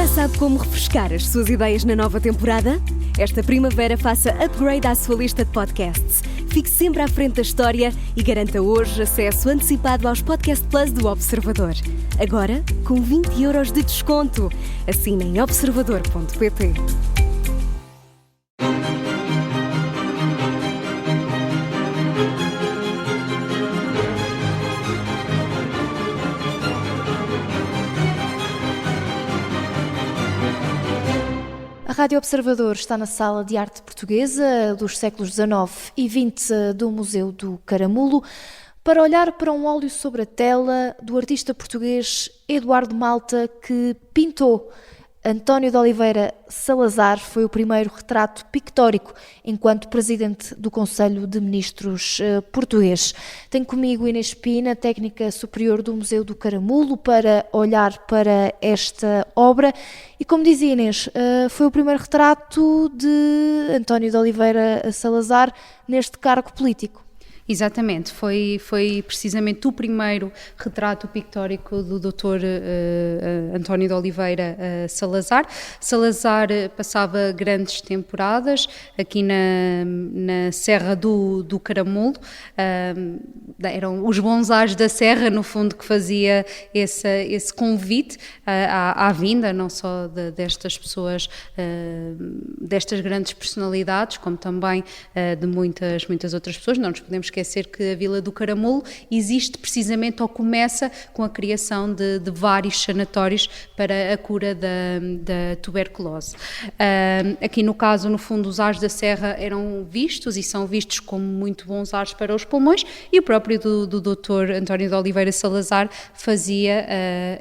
Já sabe como refrescar as suas ideias na nova temporada? Esta primavera faça upgrade à sua lista de podcasts. Fique sempre à frente da história e garanta hoje acesso antecipado aos Podcast Plus do Observador. Agora, com 20€ de desconto. Assine em observador.pt. A Rádio Observador está na Sala de Arte Portuguesa dos séculos XIX e XX do Museu do Caramulo para olhar para um óleo sobre a tela do artista português Eduardo Malta, que pintou. António de Oliveira Salazar foi o primeiro retrato pictórico enquanto presidente do Conselho de Ministros português. Tenho comigo Inês Pina, técnica superior do Museu do Caramulo, para olhar para esta obra. E como dizia Inês, foi o primeiro retrato de António de Oliveira Salazar neste cargo político. Exatamente, foi precisamente o primeiro retrato pictórico do Dr. António de Oliveira Salazar. Salazar passava grandes temporadas aqui na Serra do Caramulo. Eram os bonsais da Serra, no fundo, que fazia esse convite à vinda, não só destas pessoas, destas grandes personalidades, como também de muitas outras pessoas. Não nos podemos esquecer que a Vila do Caramulo existe precisamente, ou começa com a criação de vários sanatórios para a cura da tuberculose. Aqui no caso, no fundo, os ares da Serra eram vistos e são vistos como muito bons ares para os pulmões, e o próprio do Dr. António de Oliveira Salazar fazia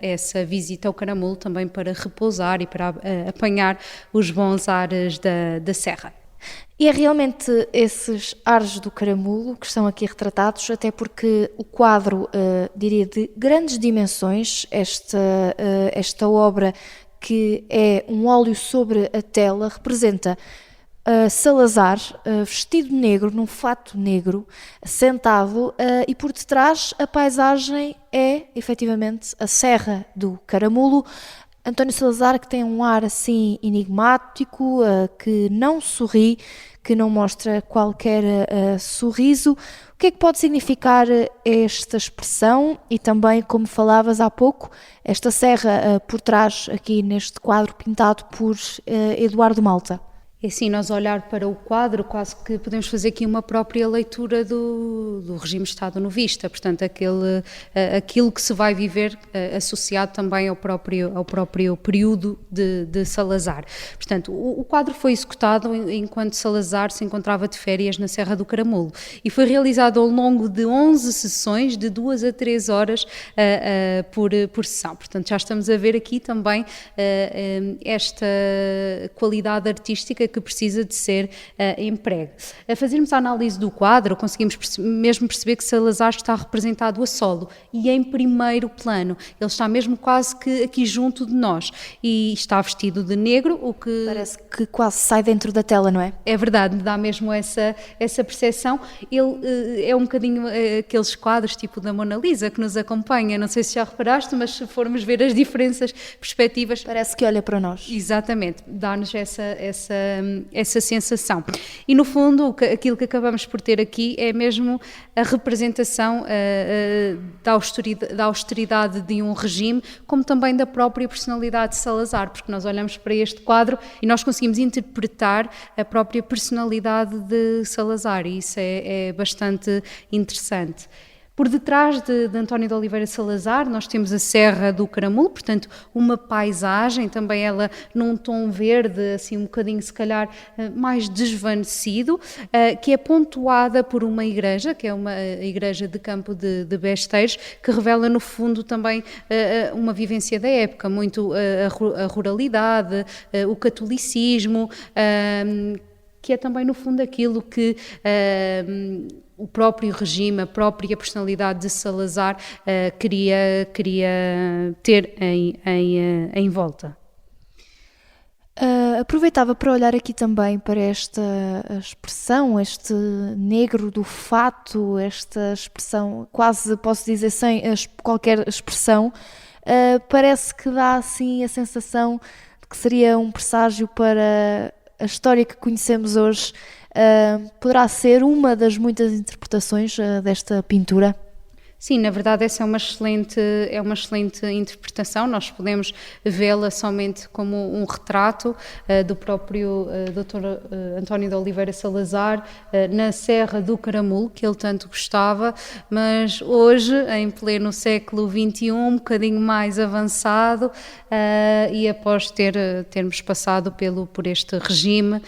essa visita ao Caramulo também para repousar e para apanhar os bons ares da Serra. E é realmente esses ares do Caramulo que estão aqui retratados, até porque o quadro, diria, de grandes dimensões, esta obra, que é um óleo sobre a tela, representa Salazar vestido negro, num fato negro, sentado, e por detrás a paisagem é, efetivamente, a Serra do Caramulo. António Salazar, que tem um ar assim enigmático, que não sorri, que não mostra qualquer sorriso. O que é que pode significar esta expressão e também, como falavas há pouco, esta serra por trás, aqui neste quadro pintado por Eduardo Malta? É assim, nós olhar para o quadro, quase que podemos fazer aqui uma própria leitura do regime de Estado novista, portanto, aquilo que se vai viver associado também ao próprio período de Salazar. Portanto, o quadro foi executado enquanto Salazar se encontrava de férias na Serra do Caramulo e foi realizado ao longo de 11 sessões, de 2 a 3 horas por sessão. Portanto, já estamos a ver aqui também esta qualidade artística que precisa de ser empregue. A fazermos a análise do quadro, conseguimos mesmo perceber que Salazar está representado a solo e em primeiro plano. Ele está mesmo quase que aqui junto de nós e está vestido de negro, o que... Parece que quase sai dentro da tela, não é? É verdade, dá mesmo essa percepção. Ele é um bocadinho aqueles quadros tipo da Mona Lisa que nos acompanha, não sei se já reparaste, mas se formos ver as diferenças perspectivas... Parece que olha para nós. Exatamente, dá-nos essa sensação. E no fundo, aquilo que acabamos por ter aqui é mesmo a representação da austeridade de um regime, como também da própria personalidade de Salazar, porque nós olhamos para este quadro e nós conseguimos interpretar a própria personalidade de Salazar, e isso é bastante interessante. Por detrás de António de Oliveira Salazar nós temos a Serra do Caramulo, portanto uma paisagem, também ela num tom verde, assim um bocadinho se calhar mais desvanecido, que é pontuada por uma igreja, que é uma igreja de Campo de Besteiros, que revela no fundo também uma vivência da época, muito a ruralidade, o catolicismo, que é também no fundo aquilo que... o próprio regime, a própria personalidade de Salazar queria ter em volta. Aproveitava para olhar aqui também para esta expressão, este negro do fato, esta expressão, quase posso dizer sem qualquer expressão, parece que dá assim a sensação que seria um presságio para a história que conhecemos hoje, poderá ser uma das muitas interpretações desta pintura? Sim, na verdade essa é uma excelente interpretação. Nós podemos vê-la somente como um retrato do próprio Dr. António de Oliveira Salazar na Serra do Caramulo, que ele tanto gostava, mas hoje, em pleno século XXI, um bocadinho mais avançado, e após termos passado por este regime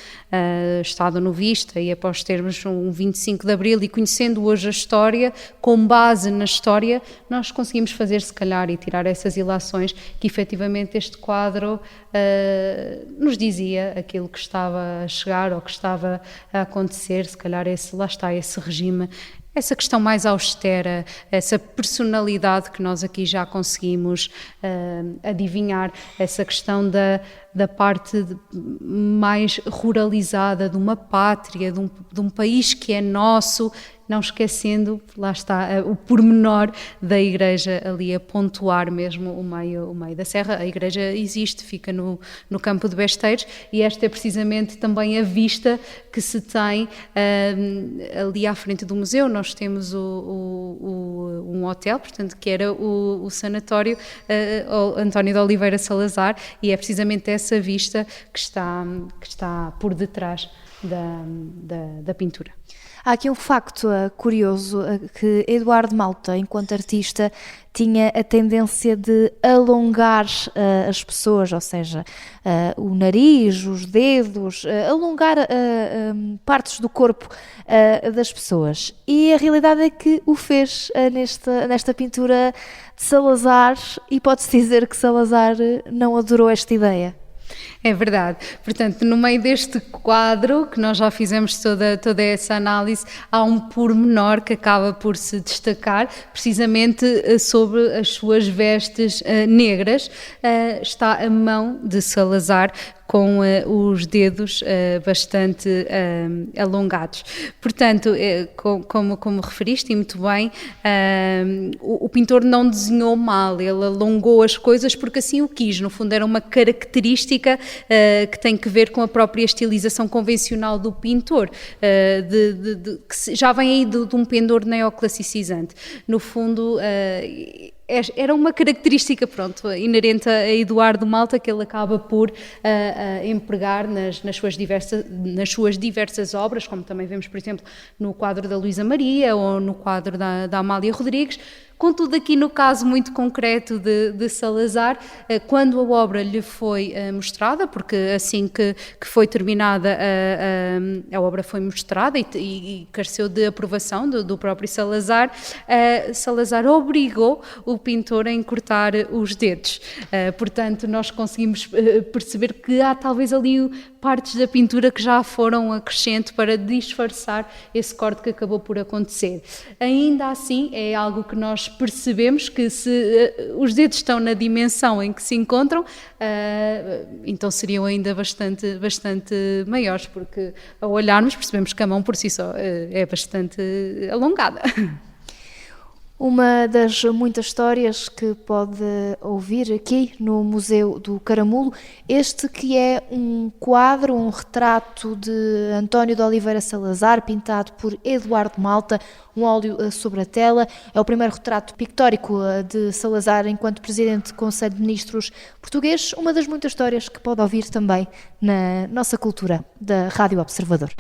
Estado novista, e após termos um 25 de Abril e conhecendo hoje a história, com base na história, nós conseguimos fazer, se calhar, e tirar essas ilações que efetivamente este quadro nos dizia aquilo que estava a chegar ou que estava a acontecer, se calhar lá está esse regime, essa questão mais austera, essa personalidade que nós aqui já conseguimos adivinhar, essa questão da parte mais ruralizada de uma pátria, de um país que é nosso, não esquecendo, lá está, o pormenor da igreja ali a pontuar mesmo o meio da serra. A igreja existe, fica no campo de Besteiros, e esta é precisamente também a vista que se tem ali à frente do museu. Nós temos um hotel, portanto, que era o sanatório António de Oliveira Salazar, e é precisamente essa vista que está por detrás da pintura. Há aqui um facto curioso, que Eduardo Malta, enquanto artista, tinha a tendência de alongar as pessoas, ou seja, o nariz, os dedos, alongar partes do corpo das pessoas. E a realidade é que o fez nesta pintura de Salazar, e pode-se dizer que Salazar não adorou esta ideia. É verdade. Portanto, no meio deste quadro, que nós já fizemos toda essa análise, há um pormenor que acaba por se destacar, precisamente sobre as suas vestes negras. Está a mão de Salazar com os dedos bastante alongados. Portanto, como referiste, e muito bem, o pintor não desenhou mal, ele alongou as coisas porque assim o quis. No fundo, era uma característica que tem que ver com a própria estilização convencional do pintor, que já vem aí de um pendor neoclassicizante. No fundo, era uma característica, inerente a Eduardo Malta, que ele acaba por empregar nas suas diversas obras, como também vemos, por exemplo, no quadro da Luísa Maria ou no quadro da Amália Rodrigues. Contudo, aqui no caso muito concreto de Salazar, quando a obra lhe foi mostrada, porque assim que foi terminada a obra foi mostrada e careceu de aprovação do próprio Salazar, Salazar obrigou o pintor a encurtar os dedos. Portanto, nós conseguimos perceber que há talvez ali partes da pintura que já foram acrescento para disfarçar esse corte que acabou por acontecer. Ainda assim, é algo que nós percebemos que se os dedos estão na dimensão em que se encontram, então seriam ainda bastante maiores, porque ao olharmos percebemos que a mão por si só é bastante alongada. Uma das muitas histórias que pode ouvir aqui no Museu do Caramulo, este que é um quadro, um retrato de António de Oliveira Salazar, pintado por Eduardo Malta, um óleo sobre a tela. É o primeiro retrato pictórico de Salazar enquanto Presidente do Conselho de Ministros português, uma das muitas histórias que pode ouvir também na nossa cultura da Rádio Observador.